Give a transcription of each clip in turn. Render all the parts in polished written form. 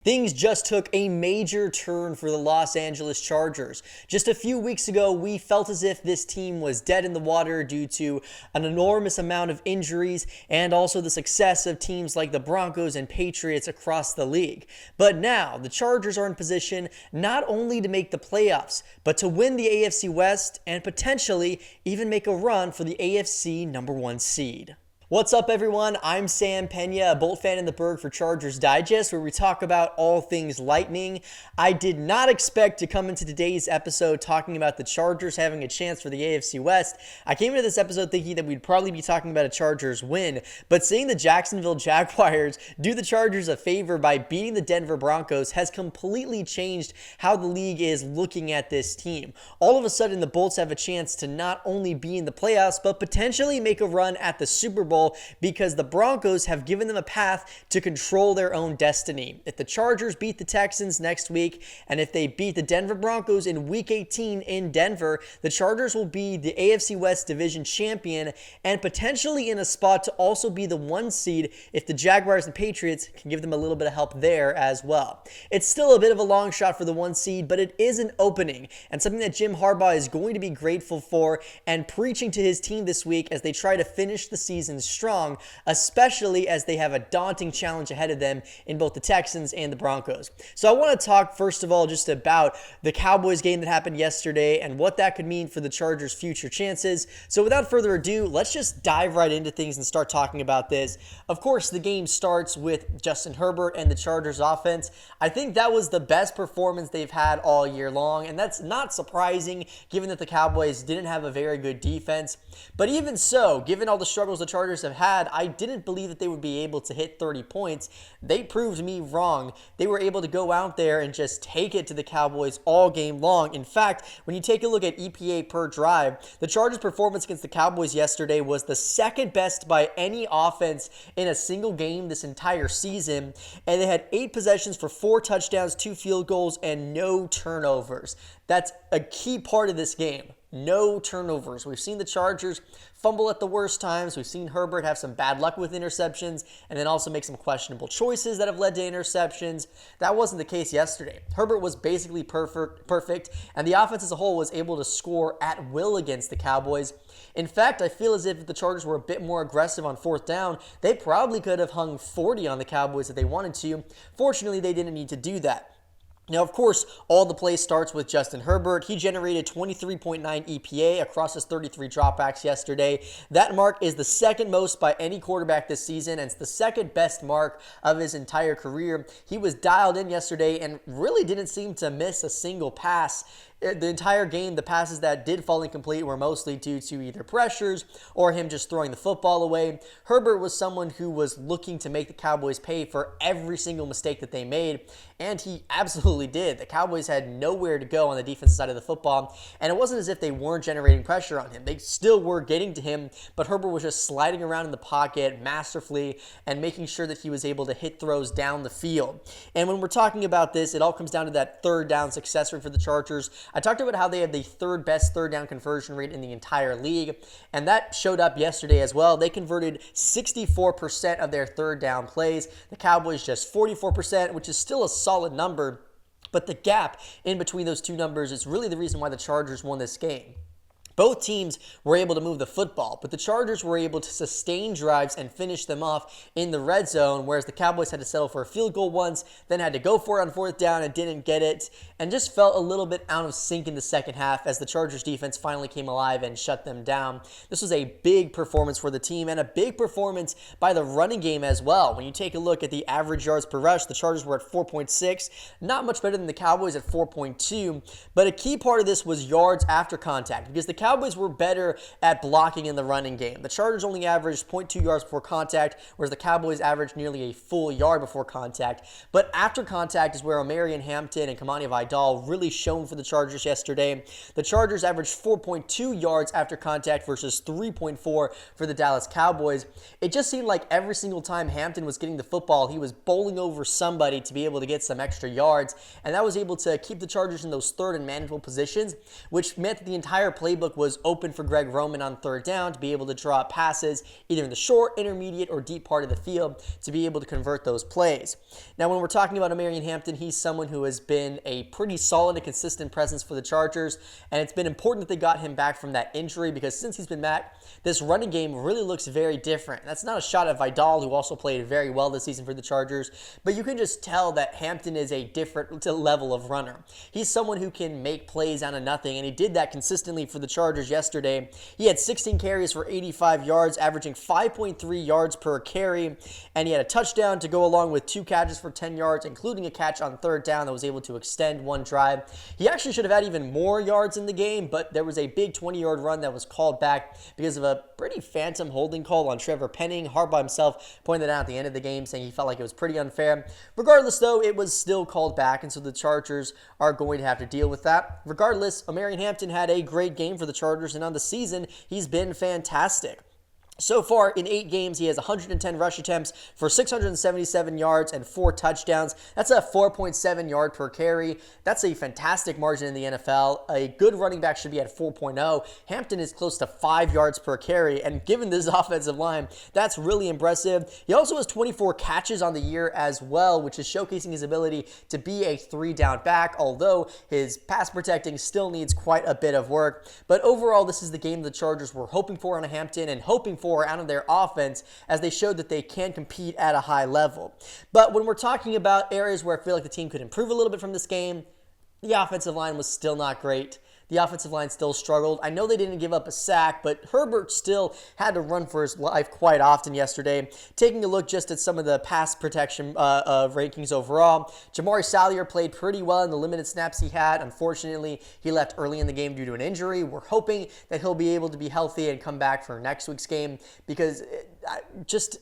Things just took a major turn for the Los Angeles Chargers. Just a few weeks ago, we felt as if this team was dead in the water due to an enormous amount of injuries and also the success of teams like the Broncos and Patriots across the league. But now, the Chargers are in position not only to make the playoffs, but to win the AFC West and potentially even make a run for the AFC number 1 seed. What's up, everyone? I'm Sam Peña, a Bolt fan in the Berg for Chargers Digest, where we talk about all things Lightning. I did not expect to come into today's episode talking about the Chargers having a chance for the AFC West. I came into this episode thinking that we'd probably be talking about a Chargers win, but seeing the Jacksonville Jaguars do the Chargers a favor by beating the Denver Broncos has completely changed how the league is looking at this team. All of a sudden, the Bolts have a chance to not only be in the playoffs, but potentially make a run at the Super Bowl, because the Broncos have given them a path to control their own destiny. If the Chargers beat the Texans next week, and if they beat the Denver Broncos in Week 18 in Denver, the Chargers will be the AFC West Division champion and potentially in a spot to also be the 1 seed if the Jaguars and Patriots can give them a little bit of help there as well. It's still a bit of a long shot for the 1 seed, but it is an opening and something that Jim Harbaugh is going to be grateful for and preaching to his team this week as they try to finish the season strong, especially as they have a daunting challenge ahead of them in both the Texans and the Broncos. So I want to talk first of all just about the Cowboys game that happened yesterday and what that could mean for the Chargers' future chances. So without further ado, let's just dive right into things and start talking about this. Of course, the game starts with Justin Herbert and the Chargers offense. I think that was the best performance they've had all year long, and that's not surprising given that the Cowboys didn't have a very good defense. But even so, given all the struggles the Chargers have had, I didn't believe that they would be able to hit 30 points. They proved me wrong. They were able to go out there and just take it to the Cowboys all game long. In fact, when you take a look at EPA per drive, the Chargers' performance against the Cowboys yesterday was the second best by any offense in a single game this entire season, and they had 8 possessions for 4 touchdowns, 2 field goals, and no turnovers. That's a key part of this game. No turnovers. We've seen the Chargers fumble at the worst times. We've seen Herbert have some bad luck with interceptions and then also make some questionable choices that have led to interceptions. That wasn't the case yesterday. Herbert was basically perfect, and the offense as a whole was able to score at will against the Cowboys. In fact, I feel as if the Chargers were a bit more aggressive on 4th down, they probably could have hung 40 on the Cowboys if they wanted to. Fortunately, they didn't need to do that. Now, of course, all the play starts with Justin Herbert. He generated 23.9 EPA across his 33 dropbacks yesterday. That mark is the second most by any quarterback this season, and it's the second best mark of his entire career. He was dialed in yesterday and really didn't seem to miss a single pass. The entire game, the passes that did fall incomplete were mostly due to either pressures or him just throwing the football away. Herbert was someone who was looking to make the Cowboys pay for every single mistake that they made, and he absolutely did. The Cowboys had nowhere to go on the defensive side of the football, and it wasn't as if they weren't generating pressure on him. They still were getting to him, but Herbert was just sliding around in the pocket masterfully and making sure that he was able to hit throws down the field. And when we're talking about this, it all comes down to that 3rd down success rate for the Chargers. I talked about how they had the 3rd best 3rd down conversion rate in the entire league, and that showed up yesterday as well. They converted 64% of their 3rd down plays. The Cowboys just 44%, which is still a solid number, but the gap in between those two numbers is really the reason why the Chargers won this game. Both teams were able to move the football, but the Chargers were able to sustain drives and finish them off in the red zone, whereas the Cowboys had to settle for a field goal once, then had to go for it on 4th down and didn't get it, and just felt a little bit out of sync in the second half as the Chargers defense finally came alive and shut them down. This was a big performance for the team and a big performance by the running game as well. When you take a look at the average yards per rush, the Chargers were at 4.6, not much better than the Cowboys at 4.2, but a key part of this was yards after contact, because the Cowboys were better at blocking in the running game. The Chargers only averaged 0.2 yards before contact, whereas the Cowboys averaged nearly a full yard before contact. But after contact is where Omarion Hampton and Vidal really shone for the Chargers yesterday. The Chargers averaged 4.2 yards after contact versus 3.4 for the Dallas Cowboys. It just seemed like every single time Hampton was getting the football, he was bowling over somebody to be able to get some extra yards, and that was able to keep the Chargers in those third and manageable positions, which meant that the entire playbook was open for Greg Roman on third down to be able to draw passes either in the short, intermediate, or deep part of the field to be able to convert those plays. Now, when we're talking about Omarion Hampton, he's someone who has been a pretty solid and consistent presence for the Chargers, and it's been important that they got him back from that injury because since he's been back, this running game really looks very different. That's not a shot at Vidal, who also played very well this season for the Chargers, but you can just tell that Hampton is a different level of runner. He's someone who can make plays out of nothing, and he did that consistently for the Chargers yesterday. He had 16 carries for 85 yards, averaging 5.3 yards per carry, and he had a touchdown to go along with 2 catches for 10 yards, including a catch on third down that was able to extend one drive. He actually should have had even more yards in the game, but there was a big 20-yard run that was called back because of a pretty phantom holding call on Trevor Peña. Harbaugh himself pointed out at the end of the game, saying he felt like it was pretty unfair. Regardless, though, it was still called back, and so the Chargers are going to have to deal with that. Regardless, Omarion Hampton had a great game for the Chargers, and on the season, he's been fantastic. So far, in 8 games, he has 110 rush attempts for 677 yards and 4 touchdowns. That's a 4.7 yard per carry. That's a fantastic margin in the NFL. A good running back should be at 4.0. Hampton is close to 5 yards per carry, and given this offensive line, that's really impressive. He also has 24 catches on the year as well, which is showcasing his ability to be a 3-down back, although his pass protecting still needs quite a bit of work. But overall, this is the game the Chargers were hoping for on Hampton and hoping for out of their offense, as they showed that they can compete at a high level. But when we're talking about areas where I feel like the team could improve a little bit from this game, the offensive line was still not great. The offensive line still struggled. I know they didn't give up a sack, but Herbert still had to run for his life quite often yesterday. Taking a look just at some of the pass protection rankings overall, Jamaree Salyer played pretty well in the limited snaps he had. Unfortunately, he left early in the game due to an injury. We're hoping that he'll be able to be healthy and come back for next week's game because just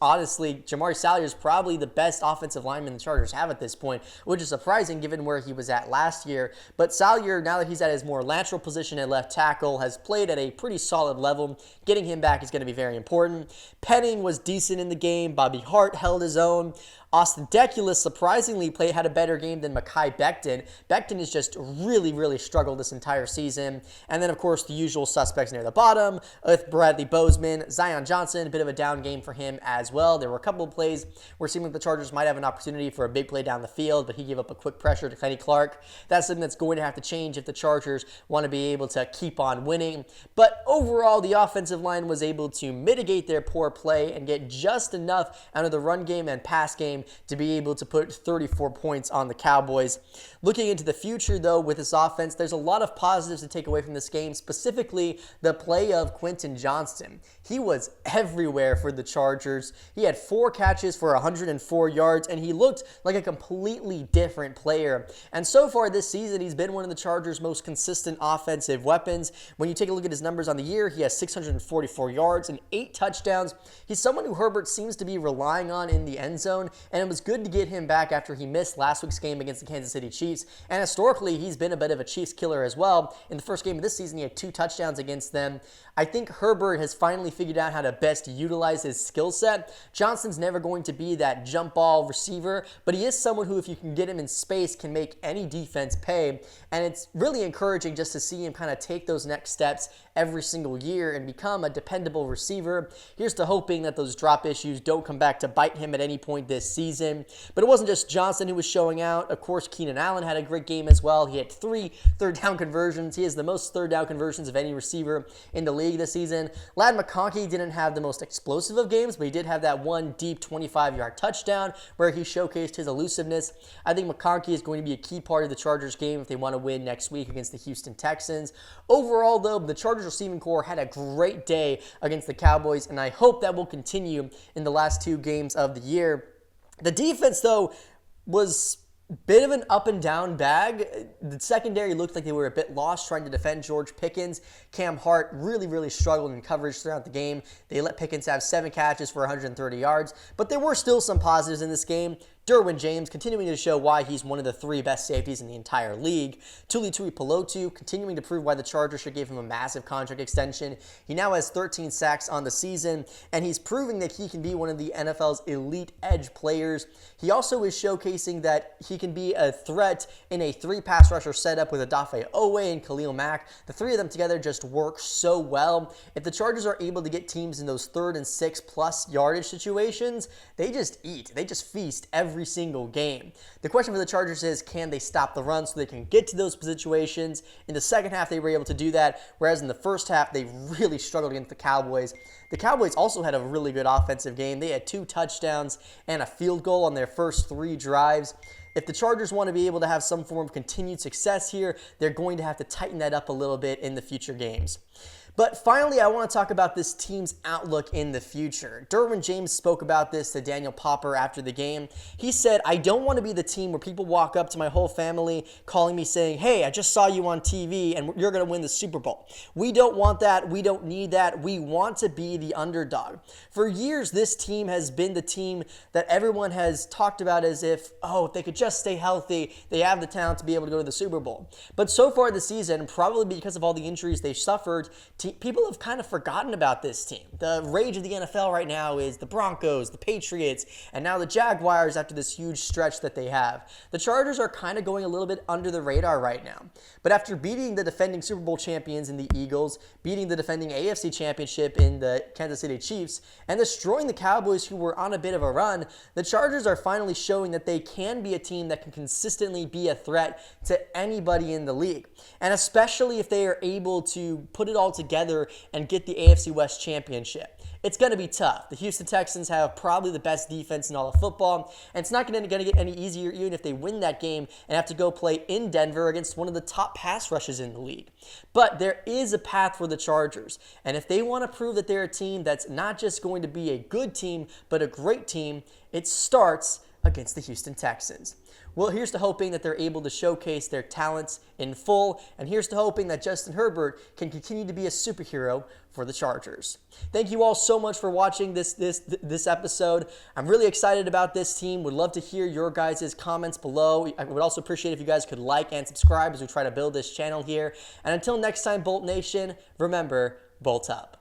honestly, Jamaree Salyer is probably the best offensive lineman the Chargers have at this point, which is surprising given where he was at last year. But Salyer, now that he's at his more lateral position at left tackle, has played at a pretty solid level. Getting him back is going to be very important. Penning was decent in the game. Bobby Hart held his own. Austin Deculus surprisingly had a better game than Mekhi Becton. Becton has just really struggled this entire season. And then, of course, the usual suspects near the bottom with Bradley Bozeman. Zion Johnson, a bit of a down game for him as well. There were a couple of plays where it seemed like the Chargers might have an opportunity for a big play down the field, but he gave up a quick pressure to Kenny Clark. That's something that's going to have to change if the Chargers want to be able to keep on winning. But overall, the offensive line was able to mitigate their poor play and get just enough out of the run game and pass game to be able to put 34 points on the Cowboys. Looking into the future, though, with this offense, there's a lot of positives to take away from this game, specifically the play of Quentin Johnston. He was everywhere for the Chargers. He had 4 catches for 104 yards, and he looked like a completely different player. And so far this season, he's been one of the Chargers' most consistent offensive weapons. When you take a look at his numbers on the year, he has 644 yards and 8 touchdowns. He's someone who Herbert seems to be relying on in the end zone, and it was good to get him back after he missed last week's game against the Kansas City Chiefs. And historically, he's been a bit of a Chiefs killer as well. In the first game of this season, he had 2 touchdowns against them. I think Herbert has finally figured out how to best utilize his skill set. Johnston's never going to be that jump ball receiver, but he is someone who, if you can get him in space, can make any defense pay. And it's really encouraging just to see him kind of take those next steps every single year and become a dependable receiver. Here's to hoping that those drop issues don't come back to bite him at any point this season. But it wasn't just Johnston who was showing out. Of course, Keenan Allen had a great game as well. He had 3 third-down conversions. He has the most third-down conversions of any receiver in the league this season. Lad McConkey didn't have the most explosive of games, but he did have that one deep 25-yard touchdown where he showcased his elusiveness. I think McConkey is going to be a key part of the Chargers game if they want to win next week against the Houston Texans. Overall, though, the Chargers receiving corps had a great day against the Cowboys, and I hope that will continue in the last 2 games of the year. The defense, though, was a bit of an up and down bag. The secondary looked like they were a bit lost trying to defend George Pickens. Cam Hart really struggled in coverage throughout the game. They let Pickens have 7 catches for 130 yards, but there were still some positives in this game. Derwin James continuing to show why he's one of the 3 best safeties in the entire league. Tuli Tuipulotu continuing to prove why the Chargers should give him a massive contract extension. He now has 13 sacks on the season, and he's proving that he can be one of the NFL's elite edge players. He also is showcasing that he can be a threat in a 3 pass rusher setup with Odafe Owe and Khalil Mack. The 3 of them together just work so well. If the Chargers are able to get teams in those 3rd and 6+ yardage situations, they just eat. They just feast every single game. The question for the Chargers is, can they stop the run so they can get to those situations? In the second half, they were able to do that, whereas in the first half, they really struggled against the Cowboys. The Cowboys also had a really good offensive game. They had 2 touchdowns and a field goal on their first 3 drives. If the Chargers want to be able to have some form of continued success here, they're going to have to tighten that up a little bit in the future games. But finally, I want to talk about this team's outlook in the future. Derwin James spoke about this to Daniel Popper after the game. He said, "I don't want to be the team where people walk up to my whole family calling me saying, 'Hey, I just saw you on TV and you're going to win the Super Bowl.' We don't want that. We don't need that. We want to be the underdog." For years, this team has been the team that everyone has talked about as if, if they could just stay healthy, they have the talent to be able to go to the Super Bowl. But so far this season, probably because of all the injuries they've suffered, people have kind of forgotten about this team. The rage of the NFL right now is the Broncos, the Patriots, and now the Jaguars after this huge stretch that they have. The Chargers are kind of going a little bit under the radar right now. But after beating the defending Super Bowl champions in the Eagles, beating the defending AFC championship in the Kansas City Chiefs, and destroying the Cowboys who were on a bit of a run, the Chargers are finally showing that they can be a team that can consistently be a threat to anybody in the league. And especially if they are able to put it all together and get the AFC West championship. It's going to be tough. The Houston Texans have probably the best defense in all of football, and it's not going to get any easier even if they win that game and have to go play in Denver against one of the top pass rushes in the league. But there is a path for the Chargers, and if they want to prove that they're a team that's not just going to be a good team, but a great team, it starts against the Houston Texans. Well, here's to hoping that they're able to showcase their talents in full, and here's to hoping that Justin Herbert can continue to be a superhero for the Chargers. Thank you all so much for watching this episode. I'm really excited about this team. Would love to hear your guys' comments below. I would also appreciate if you guys could like and subscribe as we try to build this channel here. And until next time, Bolt Nation, remember, Bolt up.